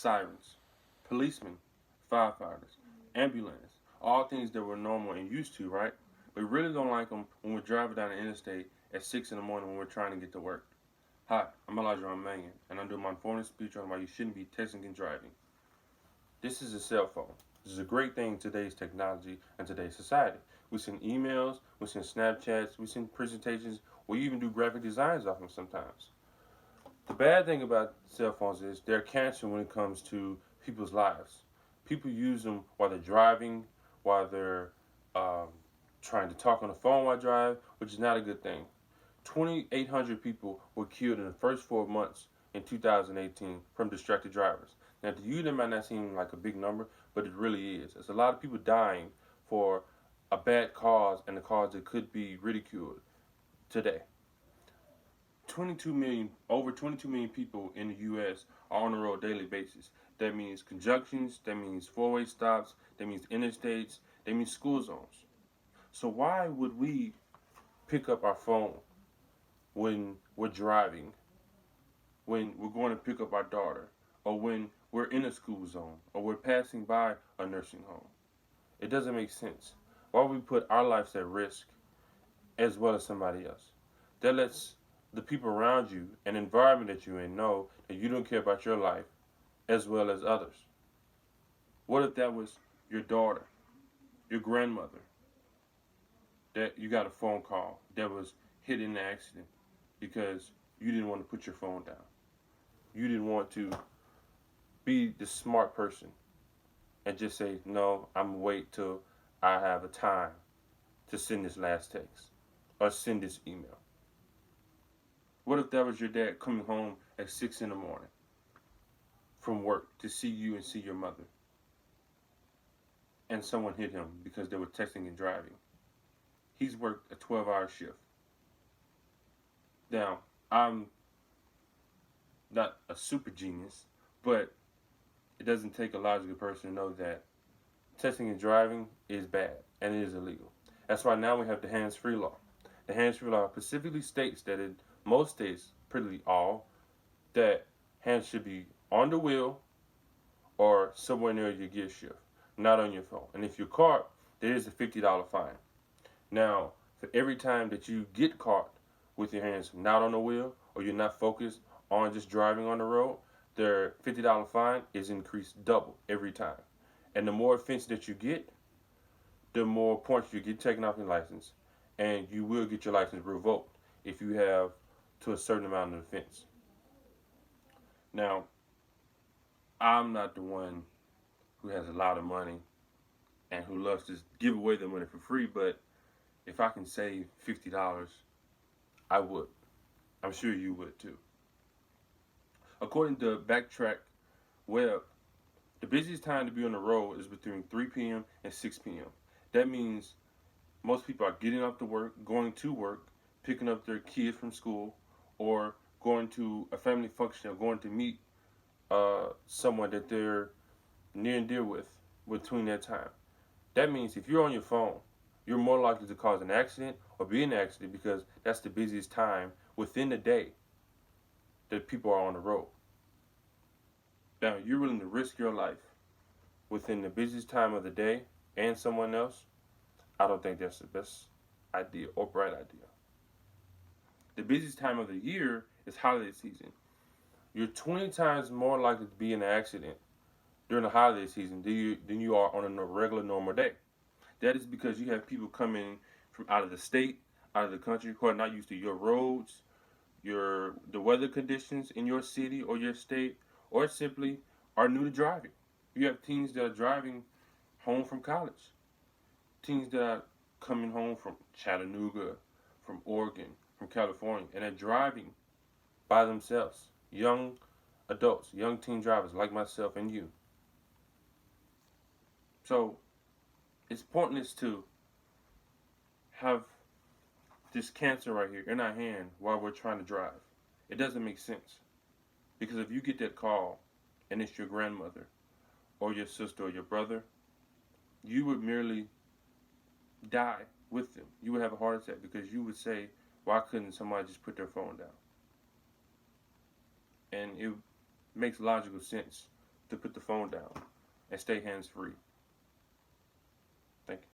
sirens, policemen, firefighters, ambulance, all things that we're normal and used to, right? We really don't like them when we're driving down the interstate at 6 in the morning when we're trying to get to work. Hi, I'm Elijah Mangan, and I'm doing my informative speech on why you shouldn't be texting and driving. This is a cell phone. This is a great thing in today's technology and today's society. We send emails, we send Snapchats, we send presentations, we even do graphic designs off them sometimes. The bad thing about cell phones is they're cancer when it comes to people's lives. People use them while they're driving, while they're um, trying to talk on the phone while driving, which is not a good thing. 2,800 people were killed in the first 4 months in 2018 from distracted drivers. Now, to you, that might not seem like a big number, but it really is. There's a lot of people dying for a bad cause and a cause that could be ridiculed today. 22 million, over 22 million people in the U.S. are on the road daily basis. That means conjunctions, that means four-way stops, that means interstates, that means school zones. So why would we pick up our phone when we're driving, when we're going to pick up our daughter, or when we're in a school zone, or we're passing by a nursing home? It doesn't make sense. Why would we put our lives at risk as well as somebody else? That lets the people around you and environment that you're in know that you don't care about your life as well as others. What if that was your daughter, your grandmother, that you got a phone call that was hit in an accident because you didn't want to put your phone down? You didn't want to be the smart person and just say, no, I'm going to wait till I have a time to send this last text or send this email. What if that was your dad coming home at 6 in the morning from work to see you and see your mother, and someone hit him because they were texting and driving? He's worked a 12-hour shift. Now, I'm not a super genius, but it doesn't take a logical person to know that texting and driving is bad and it is illegal. That's why now we have the hands-free law. The hands-free law specifically states that in most states, pretty all, that hands should be on the wheel or somewhere near your gear shift, not on your phone. And if you're caught, there is a $50 fine. Now, for every time that you get caught with your hands not on the wheel or you're not focused on just driving on the road, their $50 fine is increased double every time. And the more offense that you get, the more points you get taken off your license, and you will get your license revoked if you have to a certain amount of offense. Now, I'm not the one who has a lot of money and who loves to give away the money for free, but if I can save $50, I would. I'm sure you would too. According to Backtrack Web, the busiest time to be on the road is between 3 p.m. and 6 p.m. That means most people are getting off to work, going to work, picking up their kids from school, or going to a family function or going to meet someone that they're near and dear with between that time. That means if you're on your phone, you're more likely to cause an accident or be in an accident because that's the busiest time within the day that people are on the road. Now, you're willing to risk your life within the busiest time of the day and someone else? I don't think that's the best idea or bright idea. The busiest time of the year is holiday season. You're 20 times more likely to be in an accident during the holiday season than you are on a regular normal day. That is because you have people coming from out of the state, out of the country, who are not used to your roads, the weather conditions in your city or your state, or simply are new to driving. You have teens that are driving home from college, teens that are coming home from Chattanooga, from Oregon, from California, and are driving by themselves. Young adults, young teen drivers like myself and you. So it's pointless to have this cancer right here in our hand while we're trying to drive. It doesn't make sense. Because if you get that call and it's your grandmother or your sister or your brother, you would merely die with them. You would have a heart attack because you would say, why couldn't somebody just put their phone down? And it makes logical sense to put the phone down and stay hands free. Thank you.